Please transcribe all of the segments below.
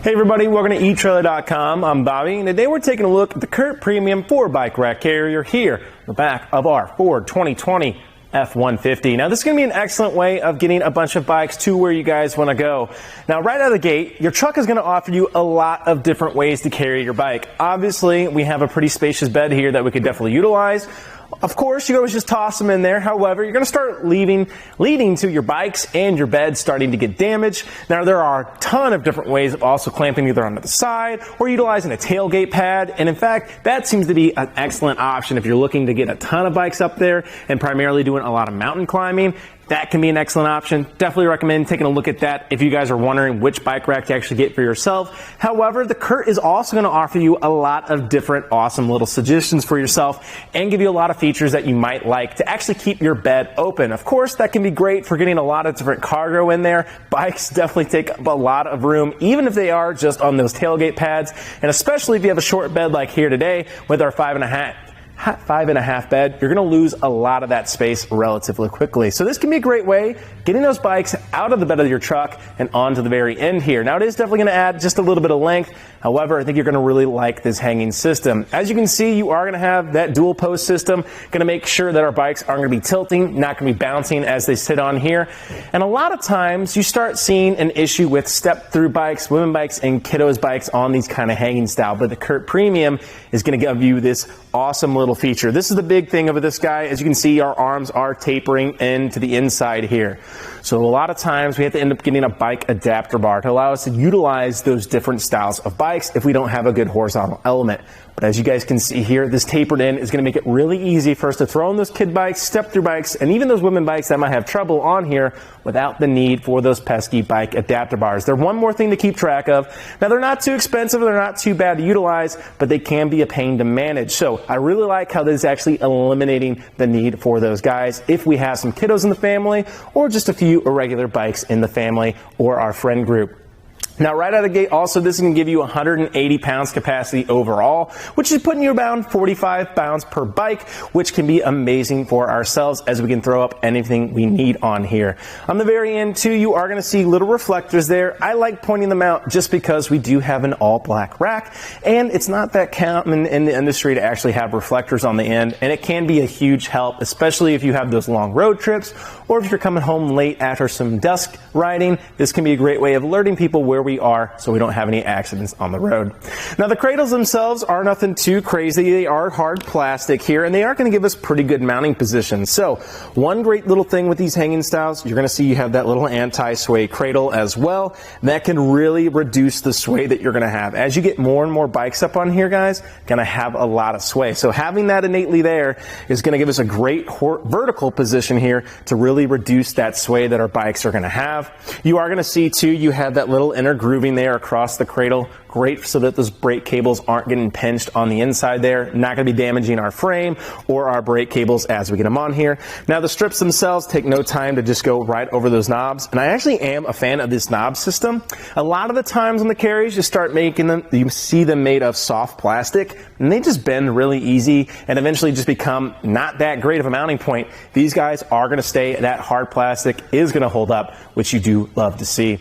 Hey everybody, welcome to etrailer.com. I'm Bobby, and today we're taking a look at the CURT Premium 4-bike rack carrier here on the back of our Ford 2020 F-150. Now this is going to be an excellent way of getting a bunch of bikes to where you guys want to go. Now right out of the gate, your truck is going to offer you a lot of different ways to carry your bike. Obviously, we have a pretty spacious bed here that we could definitely utilize. Of course, you always just toss them in there. However, you're going to start leading to your bikes and your bed starting to get damaged. Now, there are a ton of different ways of also clamping either onto the side or utilizing a tailgate pad. And in fact, that seems to be an excellent option if you're looking to get a ton of bikes up there and primarily doing a lot of mountain climbing. That can be an excellent option. Definitely recommend taking a look at that if you guys are wondering which bike rack to actually get for yourself. However, the CURT is also going to offer you a lot of different awesome little suggestions for yourself and give you a lot of features that you might like to actually keep your bed open. Of course, that can be great for getting a lot of different cargo in there. Bikes definitely take up a lot of room, even if they are just on those tailgate pads, and especially if you have a short bed like here today with our 5.5 bed, you're going to lose a lot of that space relatively quickly. So this can be a great way getting those bikes out of the bed of your truck and onto the very end here. Now it is definitely going to add just a little bit of length. However, I think you're going to really like this hanging system. As you can see, you are going to have that dual post system, going to make sure that our bikes aren't going to be tilting, not going to be bouncing as they sit on here. And a lot of times you start seeing an issue with step through bikes, women bikes, and kiddos bikes on these kind of hanging style. But the CURT Premium is going to give you this awesome little feature. This is the big thing of this guy. As you can see, our arms are tapering into the inside here. So a lot of times we have to end up getting a bike adapter bar to allow us to utilize those different styles of bikes if we don't have a good horizontal element. But as you guys can see here, this tapered in is going to make it really easy for us to throw in those kid bikes, step through bikes, and even those women bikes that might have trouble on here without the need for those pesky bike adapter bars. They're one more thing to keep track of. Now they're not too expensive, they're not too bad to utilize, but they can be a pain to manage. So I really like how this is actually eliminating the need for those guys if we have some kiddos in the family or just a few irregular bikes in the family or our friend group. Now, right out of the gate, also, this is going to give you 180 pounds capacity overall, which is putting you around 45 pounds per bike, which can be amazing for ourselves as we can throw up anything we need on here. On the very end, too, you are going to see little reflectors there. I like pointing them out just because we do have an all-black rack, and it's not that common in the industry to actually have reflectors on the end, and it can be a huge help, especially if you have those long road trips, or if you're coming home late after some dusk riding. This can be a great way of alerting people where we are so we don't have any accidents on the road. Now the cradles themselves are nothing too crazy. They are hard plastic here, and they are going to give us pretty good mounting positions. So one great little thing with these hanging styles, you're going to see you have that little anti-sway cradle as well. That can really reduce the sway that you're going to have. As you get more and more bikes up on here, guys, going to have a lot of sway. So having that innately there is going to give us a great vertical position here to really reduce that sway that our bikes are going to have. You are going to see too, you have that little inner grooving there across the cradle. Great so that those brake cables aren't getting pinched on the inside there. Not going to be damaging our frame or our brake cables as we get them on here. Now the strips themselves take no time to just go right over those knobs. And I actually am a fan of this knob system. A lot of the times on the carries, you start making them, you see them made of soft plastic, and they just bend really easy and eventually just become not that great of a mounting point. These guys are going to stay. That hard plastic is going to hold up, which you do love to see.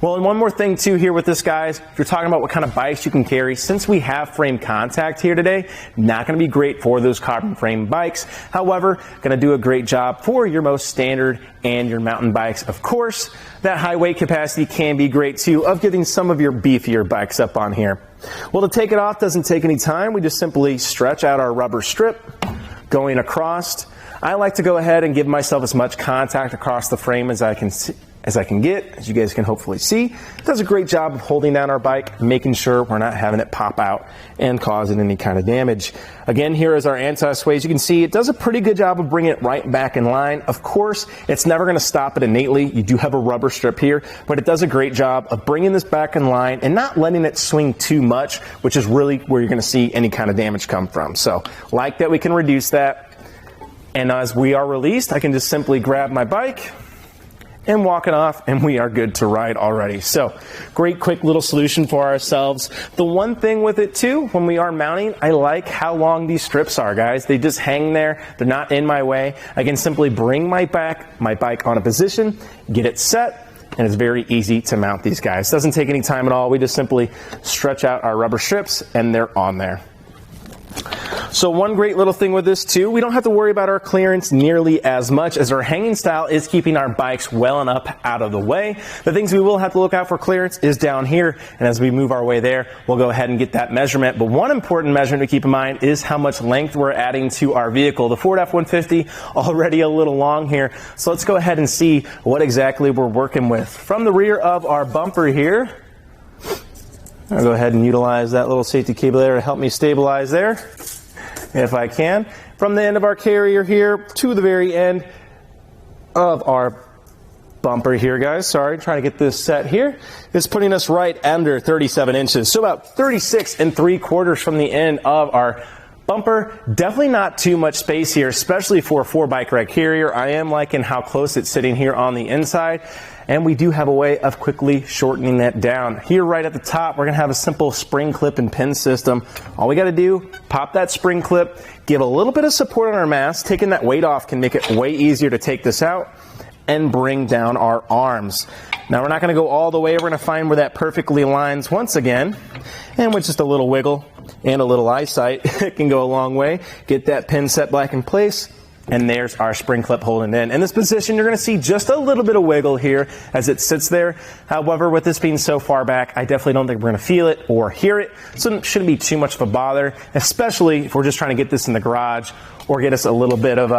Well, and one more thing too here with this, guys, if you're talking about what kind of bikes you can carry, since we have frame contact here today, not going to be great for those carbon frame bikes. However, going to do a great job for your most standard and your mountain bikes. Of course, that high weight capacity can be great too of getting some of your beefier bikes up on here. Well, to take it off doesn't take any time. We just simply stretch out our rubber strip going across. I like to go ahead and give myself as much contact across the frame as I can get, as you guys can hopefully see. It does a great job of holding down our bike, making sure we're not having it pop out and causing any kind of damage. Again, here is our anti-sway. As you can see, it does a pretty good job of bringing it right back in line. Of course, it's never going to stop it innately. You do have a rubber strip here, but it does a great job of bringing this back in line and not letting it swing too much, which is really where you're going to see any kind of damage come from. So, like that, we can reduce that. And as we are released, I can just simply grab my bike and walk it off, and we are good to ride already. So great quick little solution for ourselves. The one thing with it too, when we are mounting, I like how long these strips are, guys. They just hang there. They're not in my way. I can simply bring my bike on a position, get it set, and it's very easy to mount these guys. Doesn't take any time at all. We just simply stretch out our rubber strips and they're on there. So one great little thing with this too, we don't have to worry about our clearance nearly as much, as our hanging style is keeping our bikes well and up out of the way. The things we will have to look out for clearance is down here, and as we move our way there, we'll go ahead and get that measurement. But one important measurement to keep in mind is how much length we're adding to our vehicle. The Ford F-150 already a little long here, so let's go ahead and see what exactly we're working with. From the rear of our bumper here, I'll go ahead and utilize that little safety cable there to help me stabilize there, if I can. From the end of our carrier here to the very end of our bumper here, guys, sorry, trying to get this set here, is putting us right under 37 inches. So about 36 3/4 from the end of our bumper. Definitely not too much space here, especially for a 4-bike rack carrier. I am liking how close it's sitting here on the inside. And we do have a way of quickly shortening that down. Here right at the top, we're gonna have a simple spring clip and pin system. All we gotta do, pop that spring clip, give a little bit of support on our mast. Taking that weight off can make it way easier to take this out and bring down our arms. Now we're not gonna go all the way. We're gonna find where that perfectly aligns once again. And with just a little wiggle and a little eyesight, it can go a long way. Get that pin set back in place. And there's our spring clip holding in. In this position, you're going to see just a little bit of wiggle here as it sits there. However, with this being so far back, I definitely don't think we're going to feel it or hear it. So it shouldn't be too much of a bother, especially if we're just trying to get this in the garage or get us a little bit of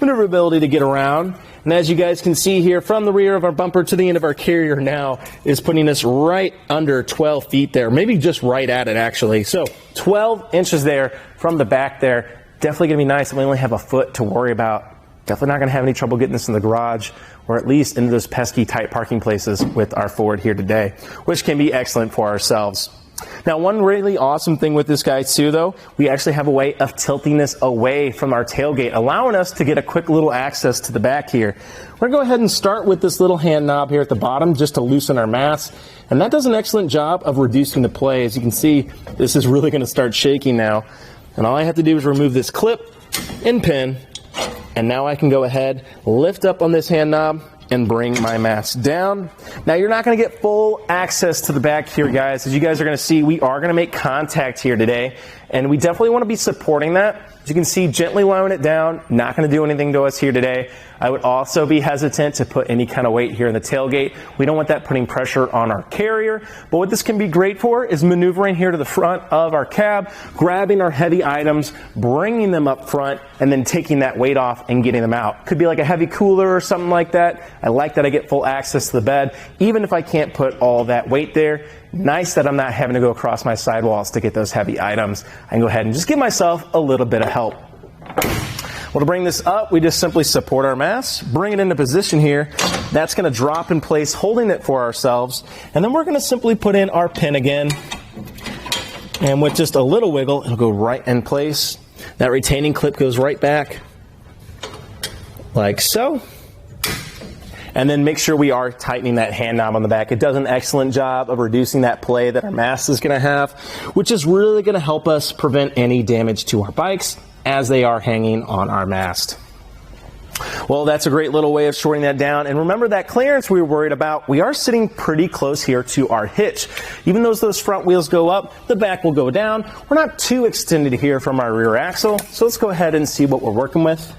maneuverability to get around. And as you guys can see here, from the rear of our bumper to the end of our carrier now is putting us right under 12 feet there, maybe just right at it actually. So 12 inches there from the back there. Definitely going to be nice that we only have a foot to worry about. Definitely not going to have any trouble getting this in the garage, or at least into those pesky tight parking places with our Ford here today, which can be excellent for ourselves. Now, one really awesome thing with this guy too, though, we actually have a way of tilting this away from our tailgate, allowing us to get a quick little access to the back here. We're going to go ahead and start with this little hand knob here at the bottom just to loosen our mast, and that does an excellent job of reducing the play. As you can see, this is really going to start shaking now. And all I have to do is remove this clip and pin, and now I can go ahead, lift up on this hand knob, and bring my mast down. Now you're not going to get full access to the back here, guys. As you guys are going to see, we are going to make contact here today, and we definitely want to be supporting that. As you can see, gently lowering it down, not going to do anything to us here today. I would also be hesitant to put any kind of weight here in the tailgate. We don't want that putting pressure on our carrier. But what this can be great for is maneuvering here to the front of our cab, grabbing our heavy items, bringing them up front, and then taking that weight off and getting them out. Could be like a heavy cooler or something like that. I like that I get full access to the bed, even if I can't put all that weight there. Nice that I'm not having to go across my sidewalls to get those heavy items. I can go ahead and just give myself a little bit of help. Well, to bring this up, we just simply support our mast, bring it into position here. That's going to drop in place, holding it for ourselves. And then we're going to simply put in our pin again. And with just a little wiggle, it'll go right in place. That retaining clip goes right back, like so. And then make sure we are tightening that hand knob on the back. It does an excellent job of reducing that play that our mast is going to have, which is really going to help us prevent any damage to our bikes as they are hanging on our mast. Well, that's a great little way of shorting that down. And remember that clearance we were worried about, we are sitting pretty close here to our hitch. Even though those front wheels go up, the back will go down. We're not too extended here from our rear axle. So let's go ahead and see what we're working with.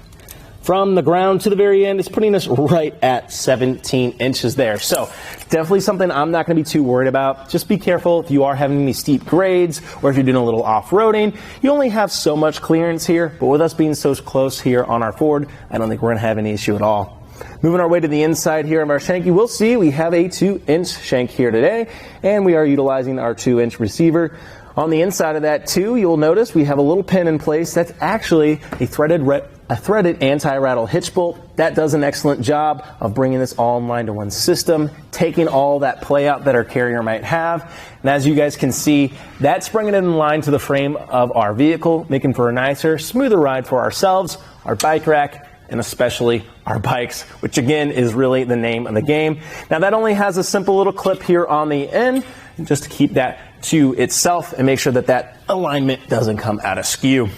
From the ground to the very end, it's putting us right at 17 inches there. So definitely something I'm not going to be too worried about. Just be careful if you are having any steep grades or if you're doing a little off-roading. You only have so much clearance here, but with us being so close here on our Ford, I don't think we're going to have any issue at all. Moving our way to the inside here of our shank, you will see we have a 2-inch shank here today, and we are utilizing our 2-inch receiver. On the inside of that too, you'll notice we have a little pin in place. That's actually a threaded anti-rattle hitch bolt. That does an excellent job of bringing this all in line to one system, taking all that play out that our carrier might have. And as you guys can see, that's bringing it in line to the frame of our vehicle, making for a nicer, smoother ride for ourselves, our bike rack, and especially our bikes, which again is really the name of the game. Now that only has a simple little clip here on the end, just to keep that to itself and make sure that that alignment doesn't come out askew.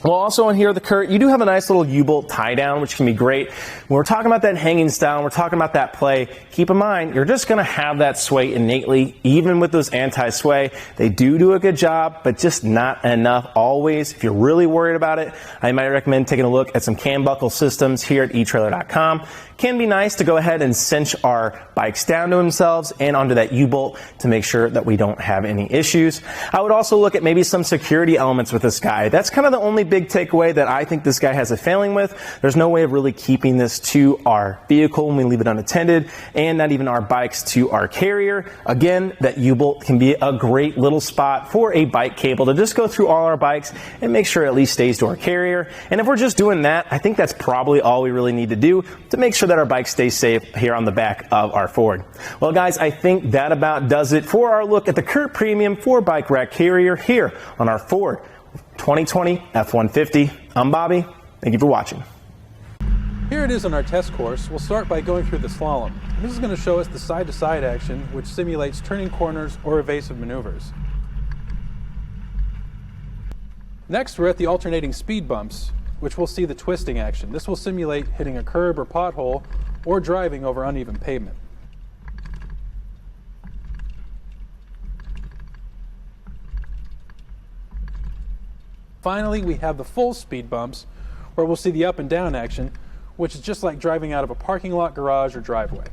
Well, also on here, the Curt, you do have a nice little U-bolt tie down, which can be great. When we're talking about that hanging style, we're talking about that play, keep in mind, you're just going to have that sway innately, even with those anti-sway. They do a good job, but just not enough always. If you're really worried about it, I might recommend taking a look at some cam buckle systems here at etrailer.com. Can be nice to go ahead and cinch our bikes down to themselves and onto that U-bolt to make sure that we don't have any issues. I would also look at maybe some security elements with this guy. That's kind of the only big takeaway that I think this guy has a failing with. There's no way of really keeping this to our vehicle when we leave it unattended, and not even our bikes to our carrier. Again, that U-bolt can be a great little spot for a bike cable to just go through all our bikes and make sure it at least stays to our carrier. And if we're just doing that, I think that's probably all we really need to do to make sure that our bike stays safe here on the back of our Ford. Well, guys, I think that about does it for our look at the Curt Premium 4-bike rack carrier here on our Ford 2020 F-150. I'm Bobby. Thank you for watching. Here it is on our test course. We'll start by going through the slalom. This is going to show us the side-to-side action, which simulates turning corners or evasive maneuvers. Next, we're at the alternating speed bumps, which we'll see the twisting action. This will simulate hitting a curb or pothole or driving over uneven pavement. Finally, we have the full speed bumps, where we'll see the up and down action, which is just like driving out of a parking lot, garage, or driveway.